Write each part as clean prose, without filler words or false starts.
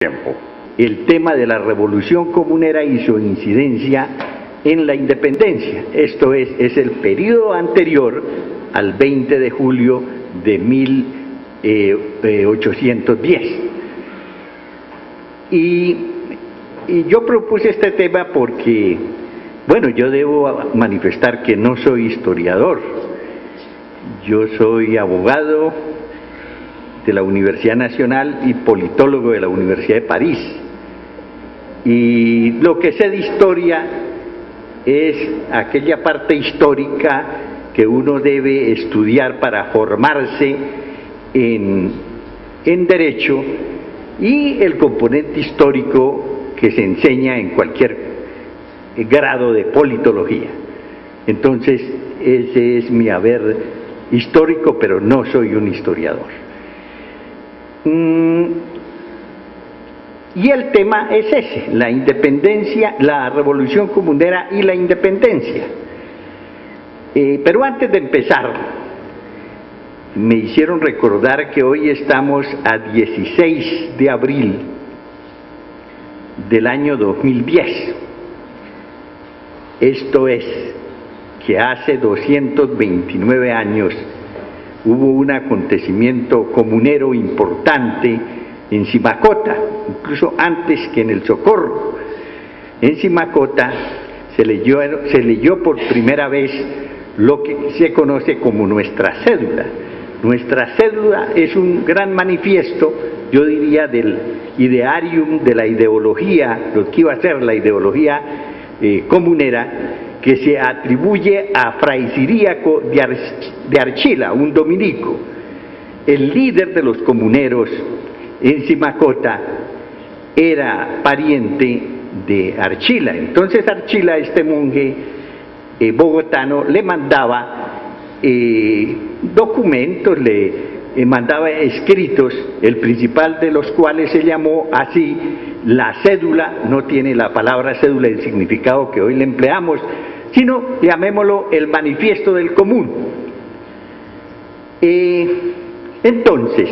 tiempo. El tema de la revolución comunera y su incidencia en la independencia. Esto es el periodo anterior al 20 de julio de 1810. Y yo propuse este tema porque, bueno, yo debo manifestar que no soy historiador. Yo soy abogado de la Universidad Nacional y politólogo de la Universidad de París. Y lo que sé de historia es aquella parte histórica que uno debe estudiar para formarse en derecho, y el componente histórico que se enseña en cualquier grado de politología. Entonces, ese es mi haber histórico, pero no soy un historiador. Y el tema es ese, la independencia, la revolución comunera y la independencia. Pero antes de empezar, me hicieron recordar que hoy estamos a 16 de abril del año 2010. Esto es, que hace 229 años hubo un acontecimiento comunero importante en Simacota, incluso antes que en el Socorro. En Simacota se leyó por primera vez lo que se conoce como nuestra cédula. Nuestra cédula es un gran manifiesto, yo diría, del idearium, de la ideología, lo que iba a ser la ideología comunera, que se atribuye a Fray Ciríaco de Archila, un dominico, el líder de los comuneros en Simacota. Era pariente de Archila. Entonces Archila, este monje bogotano, le mandaba documentos, le mandaba escritos, el principal de los cuales se llamó así la cédula. No tiene la palabra cédula el significado que hoy le empleamos, sino llamémoslo el manifiesto del común. Entonces,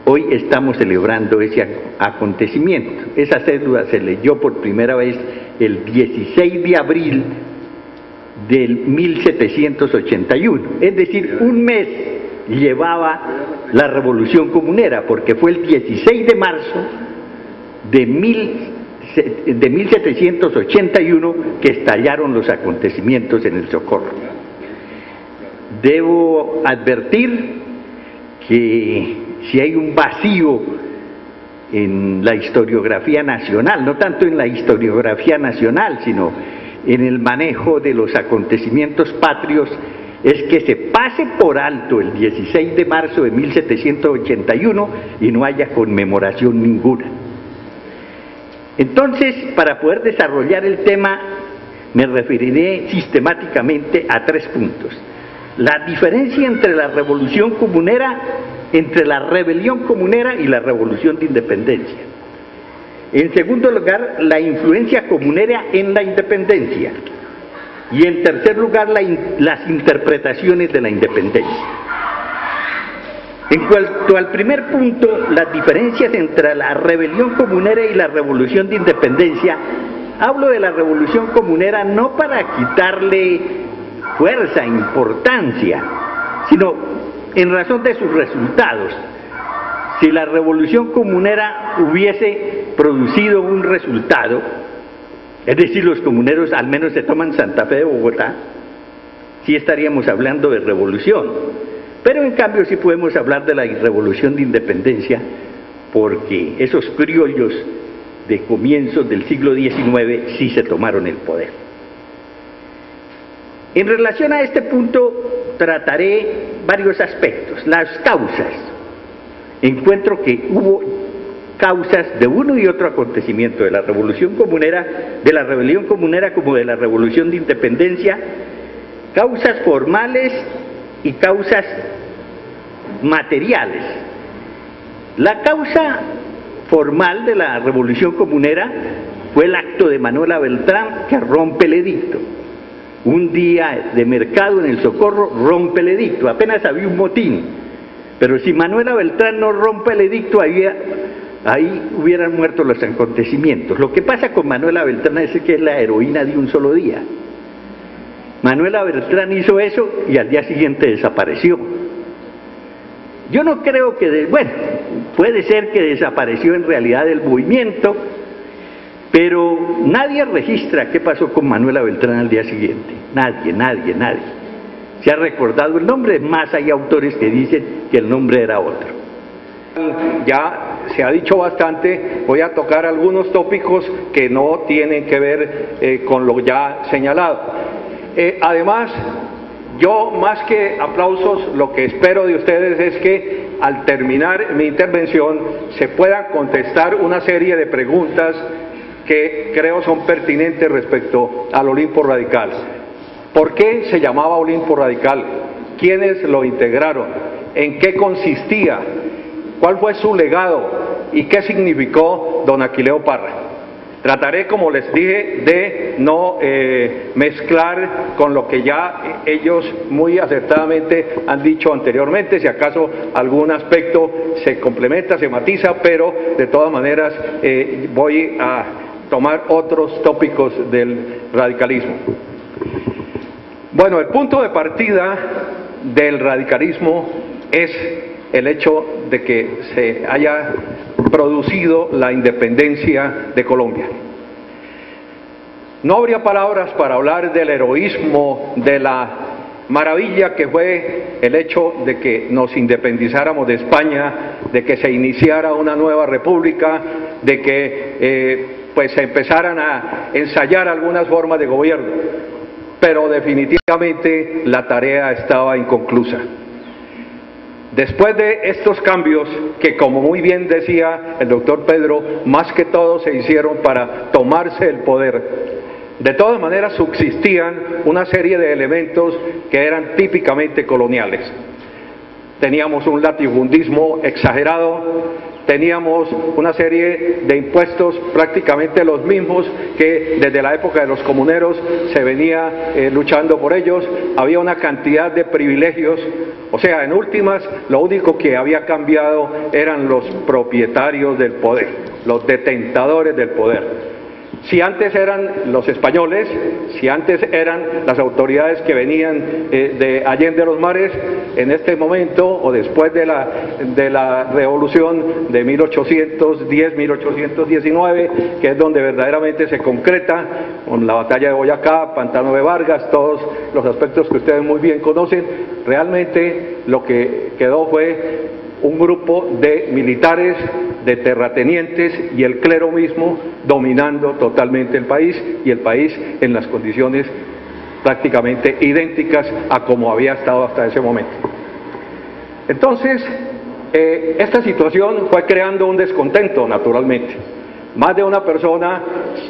hoy estamos celebrando ese acontecimiento. Esa cédula se leyó por primera vez el 16 de abril del 1781, es decir, un mes llevaba la revolución comunera, porque fue el 16 de marzo de 1781 que estallaron los acontecimientos en el Socorro. Debo advertir que si hay un vacío en la historiografía nacional, no tanto en la historiografía nacional, sino en el manejo de los acontecimientos patrios, es que se pase por alto el 16 de marzo de 1781 y no haya conmemoración ninguna. Entonces, para poder desarrollar el tema, me referiré sistemáticamente a 3 puntos. La diferencia entre la revolución comunera, entre la rebelión comunera y la revolución de independencia. En segundo lugar, la influencia comunera en la independencia. Y en tercer lugar, las interpretaciones de la independencia. En cuanto al primer punto, las diferencias entre la rebelión comunera y la revolución de independencia, hablo de la revolución comunera no para quitarle fuerza, importancia, sino en razón de sus resultados. Si la revolución comunera hubiese producido un resultado, es decir, los comuneros al menos se toman Santa Fe de Bogotá, sí estaríamos hablando de revolución. Pero en cambio sí podemos hablar de la revolución de independencia, porque esos criollos de comienzos del siglo XIX sí se tomaron el poder. En relación a este punto trataré varios aspectos. Las causas. Encuentro que hubo causas de uno y otro acontecimiento, de la revolución comunera, de la rebelión comunera como de la revolución de independencia, causas formales y causas materiales. La causa formal de la revolución comunera fue el acto de Manuela Beltrán, que rompe el edicto. Un día de mercado en el Socorro rompe el edicto, apenas había un motín, pero si Manuela Beltrán no rompe el edicto, había ahí hubieran muerto los acontecimientos. Lo que pasa con Manuela Beltrán es que es la heroína de un solo día. Manuela Beltrán hizo eso y al día siguiente desapareció. Yo no creo que, bueno, puede ser que desapareció en realidad del movimiento, pero nadie registra qué pasó con Manuela Beltrán al día siguiente. Nadie. Se ha recordado el nombre, más hay autores que dicen que el nombre era otro. Ya se ha dicho bastante, voy a tocar algunos tópicos que no tienen que ver con lo ya señalado. Además, yo más que aplausos, lo que espero de ustedes es que al terminar mi intervención se puedan contestar una serie de preguntas que creo son pertinentes respecto al Olimpo Radical. ¿Por qué se llamaba Olimpo Radical? ¿Quiénes lo integraron? ¿En qué consistía? ¿Cuál fue su legado? ¿Y qué significó don Aquileo Parra? Trataré, como les dije, de no mezclar con lo que ya ellos muy acertadamente han dicho anteriormente, si acaso algún aspecto se complementa, se matiza, pero de todas maneras voy a tomar otros tópicos del radicalismo. Bueno, el punto de partida del radicalismo es el hecho de que se haya producido la independencia de Colombia. No habría palabras para hablar del heroísmo, de la maravilla que fue el hecho de que nos independizáramos de España, de que se iniciara una nueva república, de que pues se empezaran a ensayar algunas formas de gobierno, pero definitivamente la tarea estaba inconclusa. Después de estos cambios, que como muy bien decía el doctor Pedro, más que todo se hicieron para tomarse el poder, de todas maneras subsistían una serie de elementos que eran típicamente coloniales. Teníamos un latifundismo exagerado, teníamos una serie de impuestos prácticamente los mismos que desde la época de los comuneros se venía luchando por ellos, había una cantidad de privilegios, o sea, en últimas, lo único que había cambiado eran los propietarios del poder, los detentadores del poder. Si antes eran los españoles, si antes eran las autoridades que venían de Allende los Mares, en este momento o después de la revolución de 1810-1819, que es donde verdaderamente se concreta con la batalla de Boyacá, Pantano de Vargas, todos los aspectos que ustedes muy bien conocen, realmente lo que quedó fue un grupo de militares, de terratenientes y el clero mismo dominando totalmente el país, y el país en las condiciones prácticamente idénticas a como había estado hasta ese momento. Entonces, esta situación fue creando un descontento, naturalmente. Más de una persona,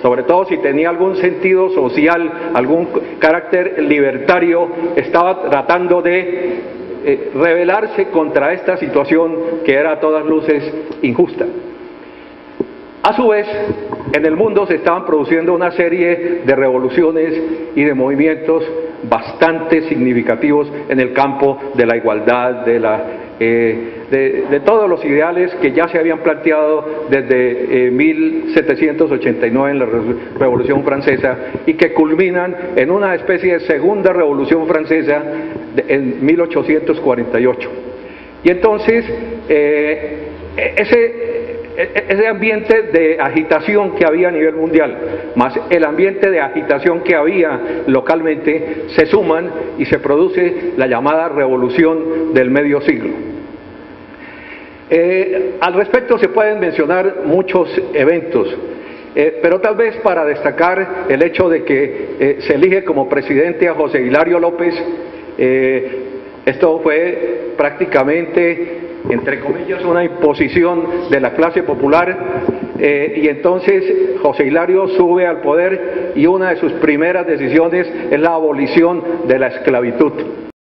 sobre todo si tenía algún sentido social, algún carácter libertario, estaba tratando de rebelarse contra esta situación que era a todas luces injusta. A su vez, en el mundo se estaban produciendo una serie de revoluciones y de movimientos bastante significativos en el campo de la igualdad, de todos los ideales que ya se habían planteado desde 1789 en la Revolución Francesa y que culminan en una especie de segunda Revolución Francesa en 1848. Y entonces ese ambiente de agitación que había a nivel mundial, más el ambiente de agitación que había localmente, se suman y se produce la llamada Revolución del Medio Siglo. Al respecto se pueden mencionar muchos eventos, pero tal vez para destacar el hecho de que se elige como presidente a José Hilario López. Esto fue prácticamente, entre comillas, una imposición de la clase popular, y entonces José Hilario sube al poder y una de sus primeras decisiones es la abolición de la esclavitud.